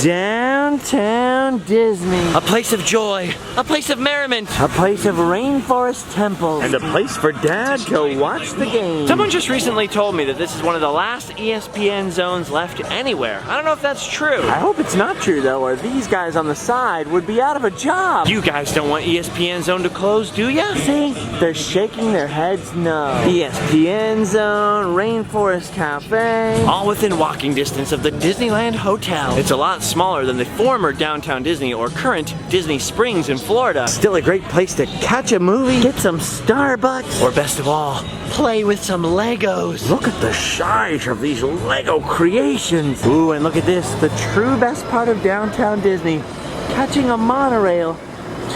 Downtown Disney. A place of joy, a place of merriment, a place of rainforest temples, and a place for Dad to watch the game. Someone just recently told me that this is one of the last ESPN zones left anywhere. I don't know if that's true. I hope it's not true though, or these guys on the side would be out of a job. You guys don't want ESPN Zone to close, do ya? See, they're shaking their heads no. ESPN Zone, Rainforest Cafe. All within walking distance of the Disneyland Hotel. It's a lot smaller than the former Downtown Disney or current Disney Springs in Florida. Still a great place to catch a movie, get some Starbucks, or best of all, play with some Legos. Look at the size of these Lego creations. Ooh, and look at this, the true best part of Downtown Disney, catching a monorail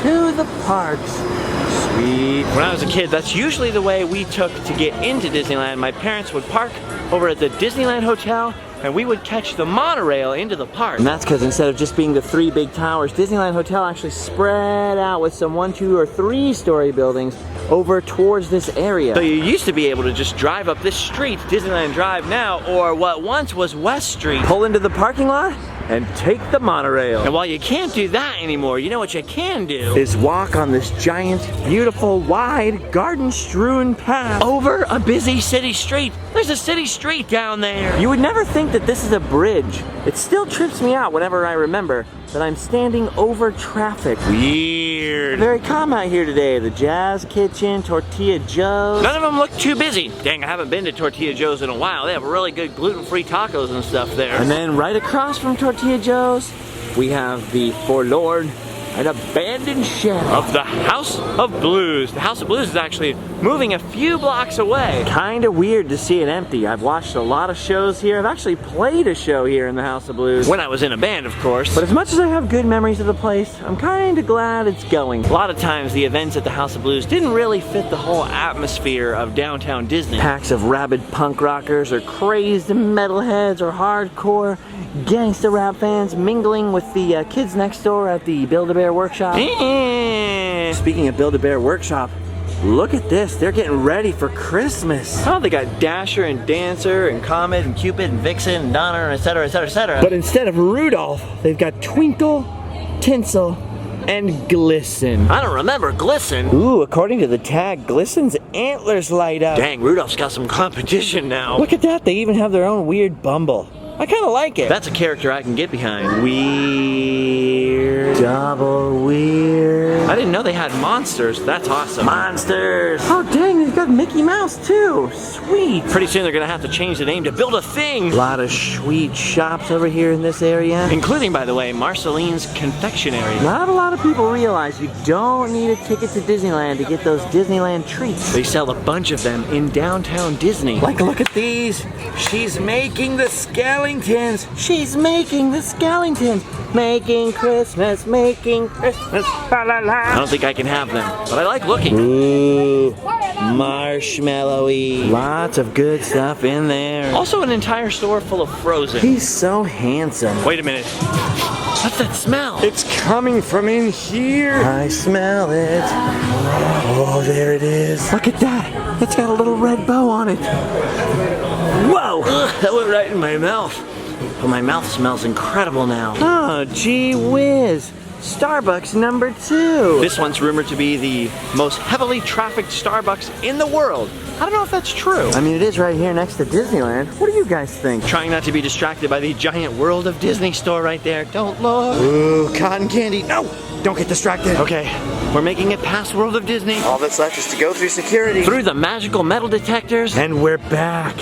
to the parks. Sweet. When I was a kid, that's usually the way we took to get into Disneyland. My parents would park over at the Disneyland Hotel, and we would catch the monorail into the park. And that's because instead of just being the 3 big towers, Disneyland Hotel actually spread out with some 1, 2, or 3-story buildings over towards this area. So you used to be able to just drive up this street, Disneyland Drive now, or what once was West Street. Pull into the parking lot and take the monorail. And while you can't do that anymore, you know what you can do? Is walk on this giant, beautiful, wide, garden-strewn path over a busy city street. There's a city street down there. You would never think that this is a bridge. It still trips me out whenever I remember that I'm standing over traffic. Weird. Very calm out here today. The Jazz Kitchen, Tortilla Joe's. None of them look too busy. Dang, I haven't been to Tortilla Joe's in a while. They have really good gluten-free tacos and stuff there. And then right across from Tortilla Joe's, we have the forlorn and abandoned shed of the House of Blues. The House of Blues is actually moving a few blocks away. Kind of weird to see it empty. I've watched a lot of shows here. I've actually played a show here in the House of Blues. When I was in a band, of course. But as much as I have good memories of the place, I'm kind of glad it's going. A lot of times the events at the House of Blues didn't really fit the whole atmosphere of downtown Disney. Packs of rabid punk rockers or crazed metalheads or hardcore gangsta rap fans mingling with the kids next door at the Build-A-Bear Workshop. Speaking of Build-A-Bear Workshop, look at this. They're getting ready for Christmas. Oh, they got Dasher and Dancer and Comet and Cupid and Vixen and Donner and etc, etc, etc. But instead of Rudolph, they've got Twinkle, Tinsel, and Glisten. I don't remember Glisten. Ooh, according to the tag, Glisten's antlers light up. Dang, Rudolph's got some competition now. Look at that. They even have their own weird Bumble. I kind of like it. That's a character I can get behind. Weird. Double weird. I didn't know they had monsters. That's awesome. Monsters. Oh, dang, they've got Mickey Mouse, too. Sweet. Pretty soon they're going to have to change the name to Build a Thing. A lot of sweet shops over here in this area. Including, by the way, Marceline's Confectionery. Not a lot of people realize you don't need a ticket to Disneyland to get those Disneyland treats. They sell a bunch of them in downtown Disney. Like, look at these. She's making the Skellingtons. She's making the Skellingtons. Making Christmas, making Christmas. La la la. I don't think I can have them, but I like looking. Ooh, marshmallowy. Lots of good stuff in there. Also an entire store full of Frozen. He's so handsome. Wait a minute. What's that smell? It's coming from in here. I smell it. Oh, there it is. Look at that. It's got a little red bow on it. Whoa! Ugh, that went right in my mouth. But my mouth smells incredible now. Oh, gee whiz. Starbucks number 2. This one's rumored to be the most heavily trafficked Starbucks in the world. I don't know if that's true. I mean, it is right here next to Disneyland. What do you guys think? Trying not to be distracted by the giant World of Disney store right there. Don't look. Ooh, cotton candy. No! Don't get distracted. Okay, we're making it past World of Disney. All that's left is to go through security. Through the magical metal detectors. And we're back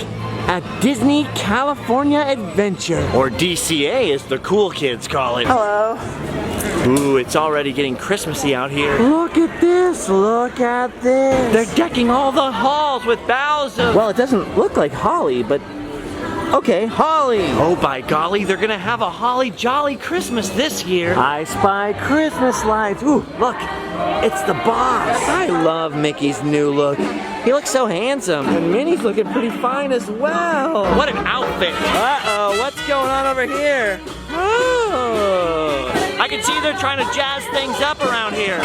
at Disney California Adventure. Or DCA as the cool kids call it. Hello. Ooh, it's already getting Christmassy out here. Look at this, look at this. They're decking all the halls with boughs of... Well, it doesn't look like holly, but... Okay, holly. Oh, by golly, they're gonna have a holly jolly Christmas this year. I spy Christmas lights. Ooh, look, it's the boss. I love Mickey's new look. He looks so handsome. And Minnie's looking pretty fine as well. What an outfit. Uh-oh, what's going on over here? Oh. I can see they're trying to jazz things up around here.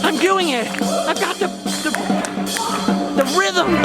I'm doing it. I've got the rhythm.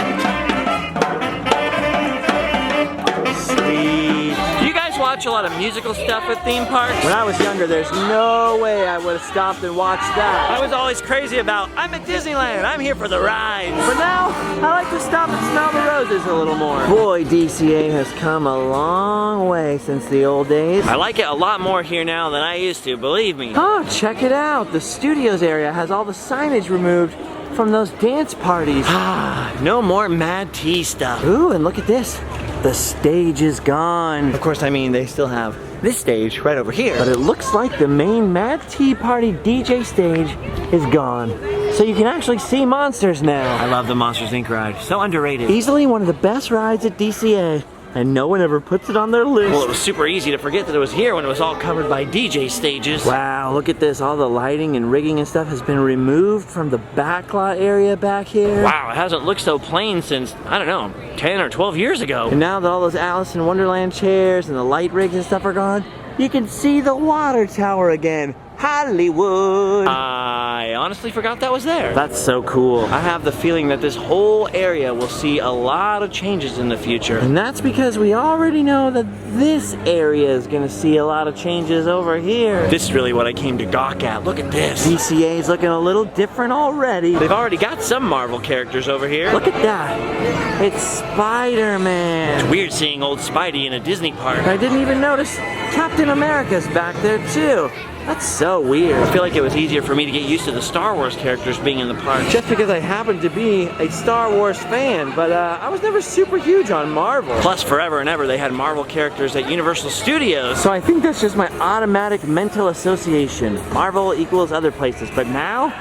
watch a lot of musical stuff at theme parks. When I was younger, there's no way I would have stopped and watched that. I was always crazy about, I'm at Disneyland, I'm here for the rides. But now, I like to stop and smell the roses a little more. Boy, DCA has come a long way since the old days. I like it a lot more here now than I used to, believe me. Oh, check it out. The studios area has all the signage removed from those dance parties. Ah, no more Mad Tea stuff. Ooh, and look at this. The stage is gone. Of course, I mean, they still have this stage right over here. But it looks like the main Mad Tea Party DJ stage is gone. So you can actually see monsters now. I love the Monsters, Inc. ride. So underrated. Easily one of the best rides at DCA. And no one ever puts it on their list. Well, it was super easy to forget that it was here when it was all covered by DJ stages. Wow, look at this. All the lighting and rigging and stuff has been removed from the backlot area back here. Wow, it hasn't looked so plain since, I don't know, 10 or 12 years ago. And now that all those Alice in Wonderland chairs and the light rigs and stuff are gone, you can see the water tower again. Hollywood. I honestly forgot that was there. That's so cool. I have the feeling that this whole area will see a lot of changes in the future. And that's because we already know that this area is gonna see a lot of changes over here. This is really what I came to gawk at. Look at this. DCA is looking a little different already. They've already got some Marvel characters over here. Look at that. It's Spider-Man. It's weird seeing old Spidey in a Disney park. I didn't even notice Captain America's back there too. That's so weird. I feel like it was easier for me to get used to the Star Wars characters being in the park. Just because I happen to be a Star Wars fan, but I was never super huge on Marvel. Plus, forever and ever, they had Marvel characters at Universal Studios. So I think that's just my automatic mental association. Marvel equals other places, but now,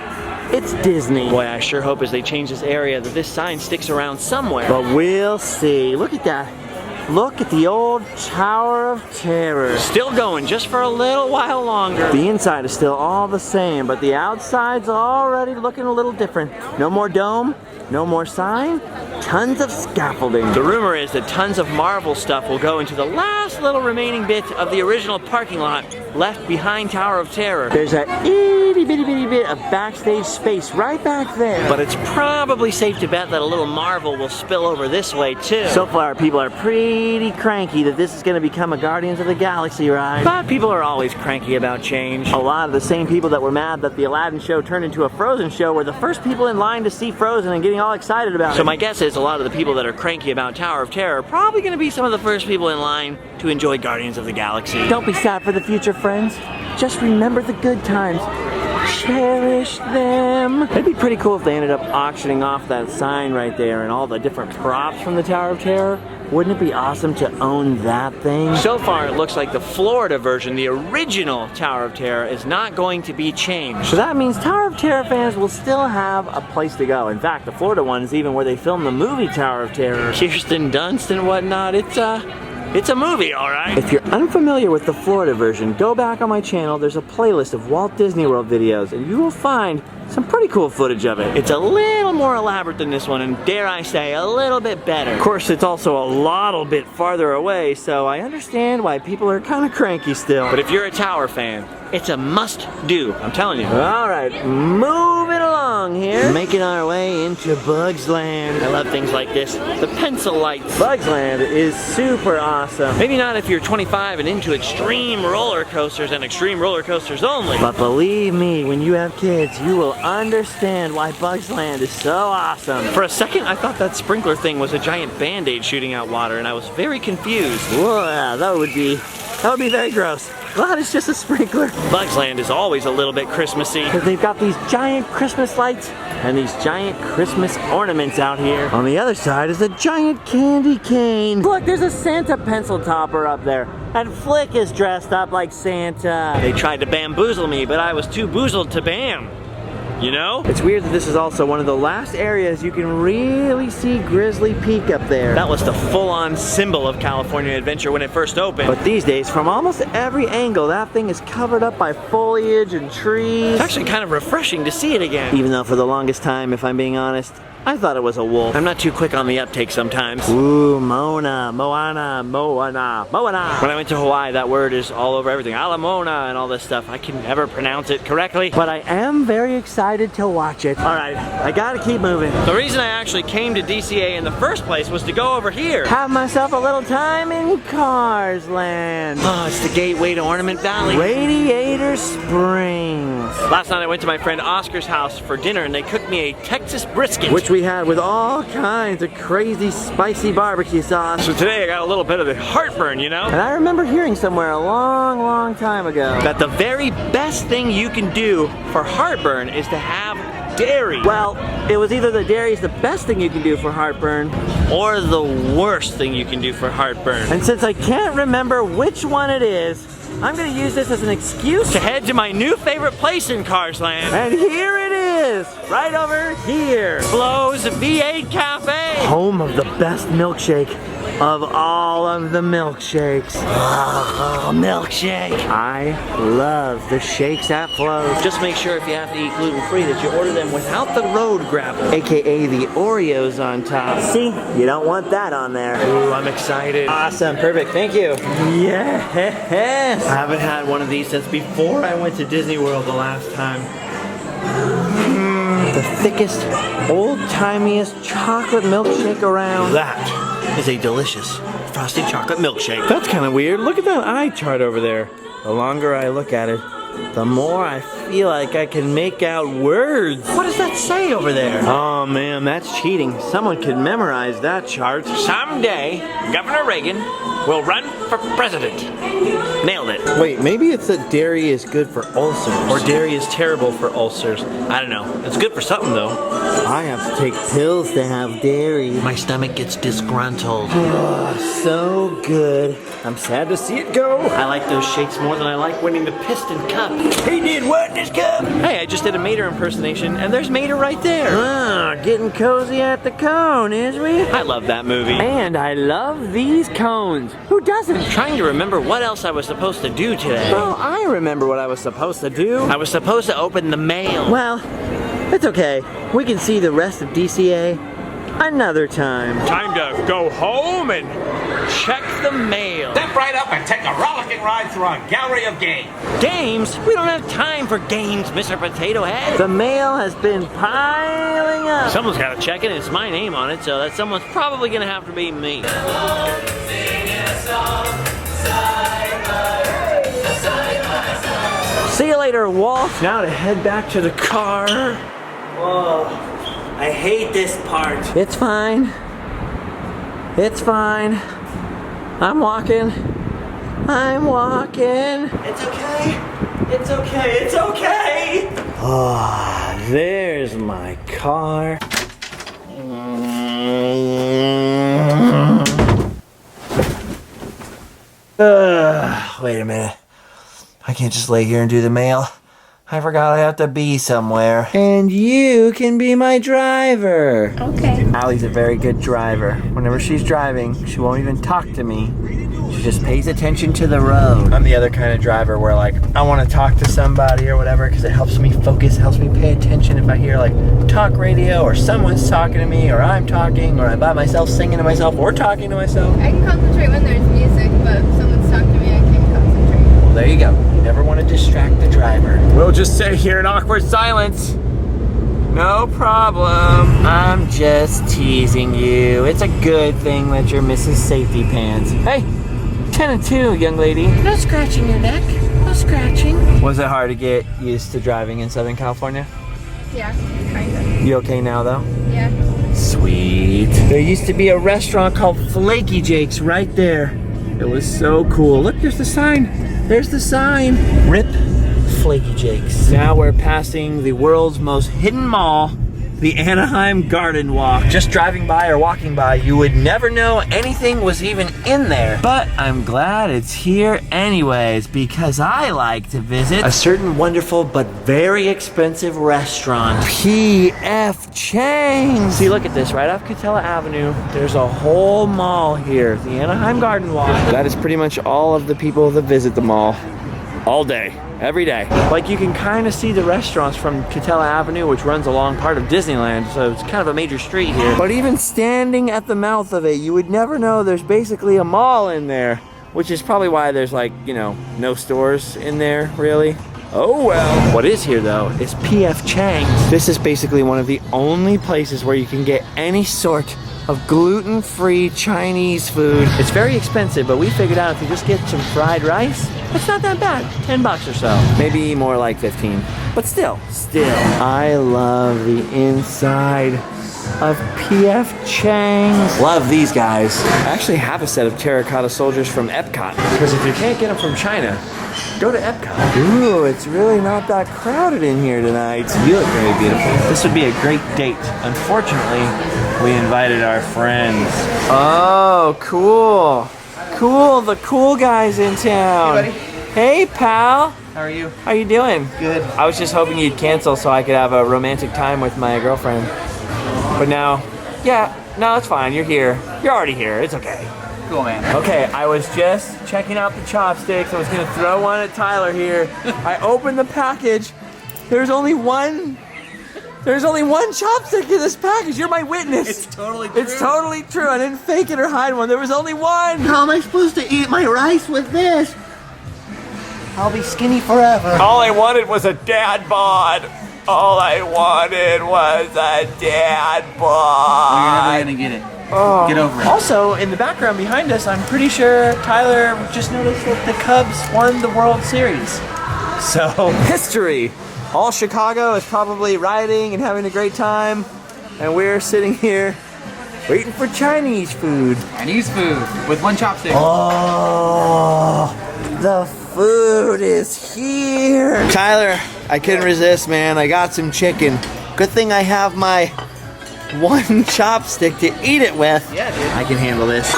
it's Disney. Boy, I sure hope as they change this area that this sign sticks around somewhere. But we'll see. Look at that. Look at the old Tower of Terror. Still going just for a little while longer. The inside is still all the same, but the outside's already looking a little different. No more dome, no more sign, tons of scaffolding. The rumor is that tons of Marvel stuff will go into the last little remaining bit of the original parking lot left behind Tower of Terror. There's a itty bitty bit of backstage space right back there. But it's probably safe to bet that a little Marvel will spill over this way too. So far, people are pretty cranky that this is going to become a Guardians of the Galaxy ride. But people are always cranky about change. A lot of the same people that were mad that the Aladdin show turned into a Frozen show were the first people in line to see Frozen and getting all excited about it. So my guess is a lot of the people that are cranky about Tower of Terror are probably going to be some of the first people in line to enjoy Guardians of the Galaxy. Don't be sad for the future, friends. Just remember the good times. Cherish them. It'd be pretty cool if they ended up auctioning off that sign right there and all the different props from the Tower of Terror. Wouldn't it be awesome to own that thing? So far, it looks like the Florida version, the original Tower of Terror, is not going to be changed. So that means Tower of Terror fans will still have a place to go. In fact, the Florida one is even where they filmed the movie Tower of Terror. Kirsten Dunst and whatnot, it's a movie, all right. If you're unfamiliar with the Florida version, go back on my channel. There's a playlist of Walt Disney World videos, and you will find some pretty cool footage of it. It's a little more elaborate than this one, and dare I say, a little bit better. Of course, it's also a little bit farther away, so I understand why people are kind of cranky still. But if you're a Tower fan, it's a must-do, I'm telling you. All right, moving along here. Making our way into Bugs Land. I love things like this. The pencil lights. Bugs Land is super awesome. Maybe not if you're 25 and into extreme roller coasters and extreme roller coasters only. But believe me, when you have kids, you will understand why Bugs Land is so awesome. For a second, I thought that sprinkler thing was a giant Band-Aid shooting out water, and I was very confused. Whoa, yeah, that would be very gross. Glad it's just a sprinkler. Bugs Land is always a little bit Christmassy. Because they've got these giant Christmas lights and these giant Christmas ornaments out here. On the other side is a giant candy cane. Look, there's a Santa pencil topper up there. And Flick is dressed up like Santa. They tried to bamboozle me, but I was too boozled to bam. You know? It's weird that this is also one of the last areas you can really see Grizzly Peak up there. That was the full-on symbol of California Adventure when it first opened. But these days, from almost every angle, that thing is covered up by foliage and trees. It's actually kind of refreshing to see it again. Even though for the longest time, if I'm being honest, I thought it was a wolf. I'm not too quick on the uptake sometimes. Ooh, Moana. When I went to Hawaii, that word is all over everything. Ala Mona and all this stuff. I can never pronounce it correctly. But I am very excited to watch it. All right, I gotta keep moving. The reason I actually came to DCA in the first place was to go over here. Have myself a little time in Cars Land. Oh, it's the gateway to Ornament Valley. Radiator Springs. Last night I went to my friend Oscar's house for dinner and they cooked me a Texas brisket. Which we had with all kinds of crazy spicy barbecue sauce. So today I got a little bit of the heartburn, you know? And I remember hearing somewhere a long time ago that the very best thing you can do for heartburn is to have dairy. Well, it was either the dairy is the best thing you can do for heartburn or the worst thing you can do for heartburn. And since I can't remember which one it is, I'm gonna use this as an excuse to head to my new favorite place in Cars Land. And here it is, right over here. Flo's V8 Cafe. Home of the best milkshake of all of the milkshakes. Oh, milkshake. I love the shakes at Flo's. Just make sure if you have to eat gluten-free that you order them without the road gravel. AKA the Oreos on top. See, you don't want that on there. Ooh, I'm excited. Awesome, perfect, thank you. Yes. I haven't had one of these since before I went to Disney World the last time. The thickest, old-timiest chocolate milkshake around. That is a delicious frosted chocolate milkshake. That's kind of weird. Look at that eye chart over there. The longer I look at it, the more I feel like I can make out words. What does that say over there? Oh man, that's cheating. Someone could memorize that chart. Someday, Governor Reagan will run for president. Nailed it. Wait, maybe it's that dairy is good for ulcers. Or dairy is terrible for ulcers. I don't know. It's good for something though. I have to take pills to have dairy. My stomach gets disgruntled. Oh, so good. I'm sad to see it go. I like those shakes more than I like winning the Piston Cup. He did what in this cup? Hey, I just did a Mater impersonation, and there's Mater right there. Ah, getting cozy at the cone, is we? I love that movie. And I love these cones. Who doesn't? Trying to remember what else I was supposed to do today. Oh, I remember what I was supposed to do. I was supposed to open the mail. Well, it's okay. We can see the rest of DCA another time. Time to go home and check the mail. Step right up and take a rollicking ride through our gallery of games. Games? We don't have time for games, Mr. Potato Head. The mail has been piling up. Someone's got to check it. It's my name on it, so that someone's probably going to have to be me. See you later, Walt. Now to head back to the car. Whoa. I hate this part. It's fine. It's fine. I'm walking. I'm walking. It's okay. It's okay. It's okay. Ah, there's my car. Wait a minute. I can't just lay here and do the mail. I forgot I have to be somewhere. And you can be my driver. Okay. Allie's a very good driver. Whenever she's driving, she won't even talk to me. She just pays attention to the road. I'm the other kind of driver where like, I want to talk to somebody or whatever because it helps me focus, helps me pay attention if I hear like talk radio or someone's talking to me or I'm talking or I'm by myself singing to myself or talking to myself. I can concentrate when there's music, but if someone's talking to me, I can't concentrate. Well, there you go. You never want to distract the driver. We'll just sit here in awkward silence. No problem. I'm just teasing you. It's a good thing that you're Mrs. Safety Pants. Hey, 10 and 2, young lady. No scratching your neck. No scratching. Was it hard to get used to driving in Southern California? Yeah, kinda. You okay now, though? Yeah. Sweet. There used to be a restaurant called Flaky Jake's right there. It was so cool. Look, there's the sign. There's the sign. Rip Flaky Jake's. Now we're passing the world's most hidden mall, the Anaheim GardenWalk. Just driving by or walking by, you would never know anything was even in there. But I'm glad it's here anyways, because I like to visit a certain wonderful but very expensive restaurant. P.F. Chang's. See, look at this, right off Catella Avenue. There's a whole mall here, the Anaheim GardenWalk. That is pretty much all of the people that visit the mall all day. every day. Like you can kind of see the restaurants from Catella Avenue, which runs along part of Disneyland, so it's kind of a major street here. But even standing at the mouth of it, you would never know there's basically a mall in there, which is probably why there's like, you know, no stores in there really. Oh well. What is here though is P.F. Chang's. This is basically one of the only places where you can get any sort of gluten-free Chinese food. It's very expensive, but we figured out if you just get some fried rice, it's not that bad. 10 bucks or so. Maybe more like 15. But still. I love the inside of P.F. Chang's. Love these guys. I actually have a set of terracotta soldiers from Epcot, because if you can't get them from China, go to Epcot. Ooh, it's really not that crowded in here tonight. You look very beautiful. This would be a great date. Unfortunately, we invited our friends. Oh, cool. Cool, the cool guys in town. Hey, buddy. Hey, pal. How are you? How you doing? Good. I was just hoping you'd cancel so I could have a romantic time with my girlfriend. But now, yeah, no, it's fine. You're here. You're already here. It's okay. Cool, man. Okay, I was just checking out the chopsticks. I was gonna throw one at Tyler here. I opened the package. There's only one chopstick in this package. You're my witness. It's totally true. It's totally true. I didn't fake it or hide one. There was only one. How am I supposed to eat my rice with this? I'll be skinny forever. All I wanted was a dad bod. All I wanted was a dad bod. You're never gonna get it. Oh. Get over it. Also, in the background behind us, I'm pretty sure Tyler just noticed that the Cubs won the World Series. So, history. All Chicago is probably rioting and having a great time, and we're sitting here waiting for Chinese food. Chinese food with one chopstick. Oh, the food is here. Tyler, I couldn't resist, man. I got some chicken. Good thing I have my one chopstick to eat it with. Yeah, dude. I can handle this.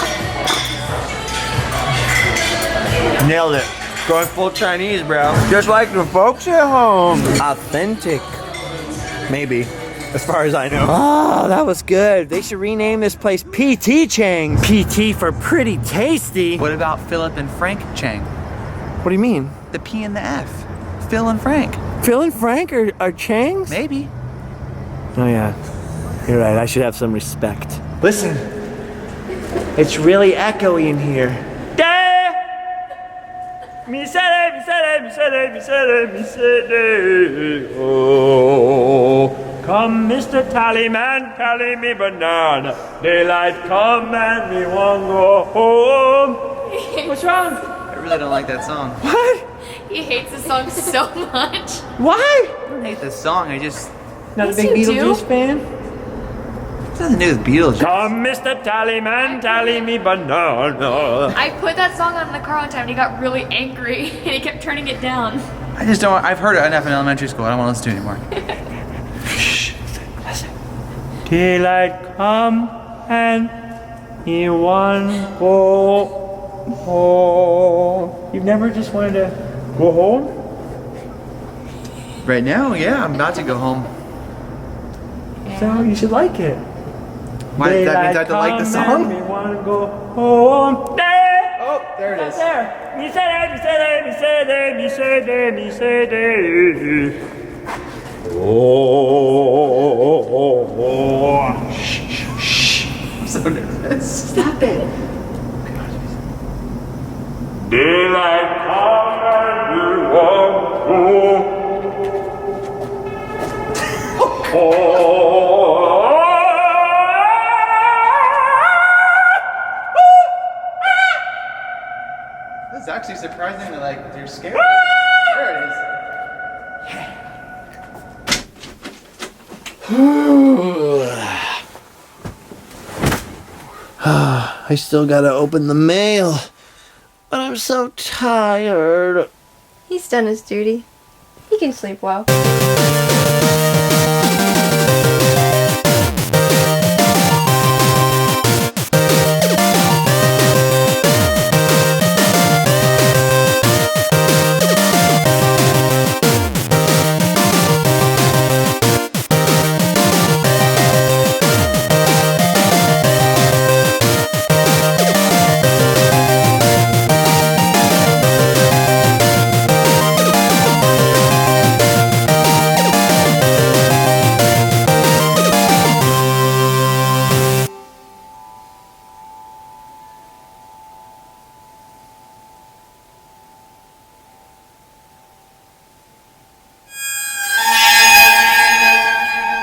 Nailed it. Going full Chinese, bro. Just like the folks at home. Authentic. Maybe. As far as I know. Oh, that was good. They should rename this place PT Chang's. PT for pretty tasty. What about Philip and Frank Chang? What do you mean? The P and the F. Phil and Frank. Phil and Frank are Chang's? Maybe. Oh yeah. You're right, I should have some respect. Listen, it's really echoey in here. Oh, come Mr. Tallyman, tally me banana. Daylight come and me won't go home. What's wrong? I really don't like that song. What? He hates the song so much. Why? I don't hate this song. I just Not a Yes, big you do. Beetlejuice fan? it doesn't do with Beetlejuice. Come Mr. Tallyman, tally me banana. I put that song on in the car one time and he got really angry and he kept turning it down. I just don't. I've heard it enough in elementary school. I don't want to listen to it anymore. Daylight come and he won't go home. You've never just wanted to go home? Right now, yeah, I'm about to go home. So you should like it. Why, that means I have to like the song? We want to go home. There! Oh, there it is. There! Me say that, me say that, me say that, me say that, me say that. Oh. Shh. I'm so nervous. Stop it. Daylight come and we won't go. That's actually surprisingly like you're scared. There it is. I still gotta open the mail, but I'm so tired. He's done his duty. He can sleep well.